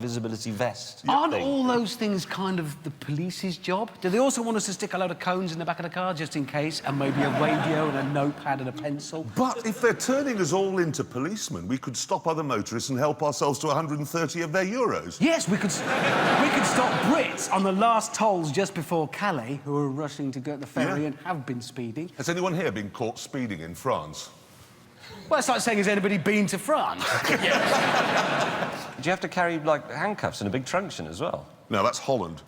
high-visibility vest. Aren't thing. all those things kind of the police's job? Do they also want us to stick a load of cones in the back of the car, just in case, and maybe a radio and a notepad and a pencil? But if they're turning us all into policemen, we could stop other motorists and help ourselves to 130 of their euros. Yes, we could stop Brits on the last tolls just before Calais, who are rushing to get the ferry and have been speeding. Has anyone here been caught speeding in France? Well, it's like saying, has anybody been to France? Do you have to carry, like, handcuffs and a big truncheon as well? No, that's Holland.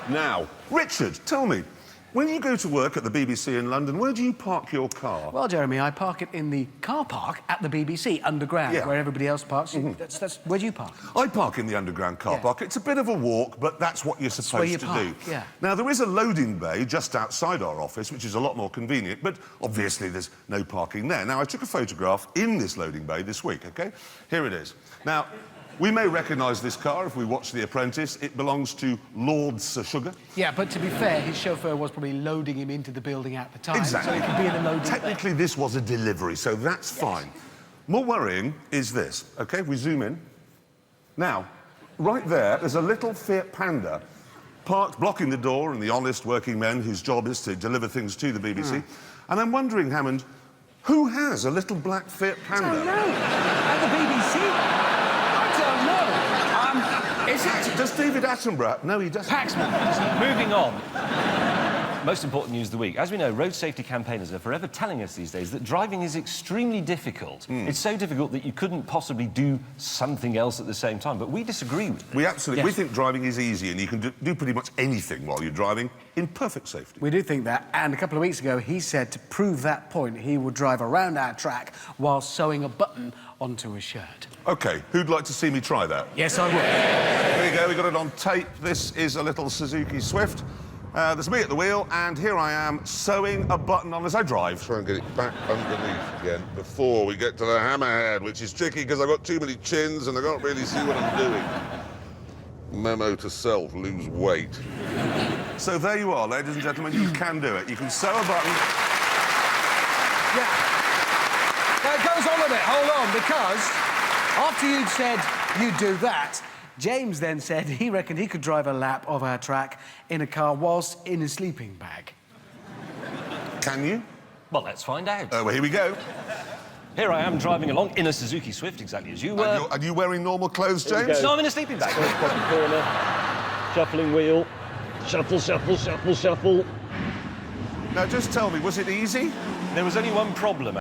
Now, Richard, tell me, when you go to work at the BBC in London, where do you park your car? Well, Jeremy, I park it in the car park at the BBC, underground, where everybody else parks. That's where do you park? I park in the underground car park. It's a bit of a walk, but that's what you're supposed to do. Yeah. Now, there is a loading bay just outside our office, which is a lot more convenient, but obviously there's no parking there. Now, I took a photograph in this loading bay this week, OK? Here it is. Now, we may recognise this car if we watch The Apprentice. It belongs to Lord Sir Sugar. Yeah, but to be fair, his chauffeur was probably loading him into the building at the time. Exactly. So he could be in the loading Technically, this was a delivery, so that's fine. More worrying is this, OK? If we zoom in. Now, right there's a little Fiat Panda parked, blocking the door, and the honest working men whose job is to deliver things to the BBC. And I'm wondering, Hammond, who has a little black Fiat Panda? I don't know. At the BBC? Does David Attenborough? No, he doesn't. Paxman. Moving on. Most important news of the week. As we know, road safety campaigners are forever telling us these days that driving is extremely difficult. It's so difficult that you couldn't possibly do something else at the same time. But we disagree with them. We absolutely... We think driving is easy and you can do pretty much anything while you're driving in perfect safety. We do think that, and a couple of weeks ago, he said to prove that point, he would drive around our track while sewing a button onto a shirt. OK, who'd like to see me try that? Yes, I would. There you go, we got it on tape. This is a little Suzuki Swift. There's me at the wheel, and here I am sewing a button on as I drive. Try and get it back underneath again before we get to the hammerhead, which is tricky because I've got too many chins and I can't really see what I'm doing. Memo to self, lose weight. So there you are, ladies and gentlemen, you can do it. You can sew a button. Yeah. Now, it goes on a bit, hold on, because after you'd said you'd do that, James then said he reckoned he could drive a lap of our track in a car whilst in a sleeping bag. Can you? Well, let's find out. Well, here we go. Here I am driving along in a Suzuki Swift, exactly as you were. Are you wearing normal clothes, James? No, I'm in a sleeping bag. Corner, shuffling wheel, shuffle, shuffle, shuffle, shuffle. Now, just tell me, was it easy? There was only one problem.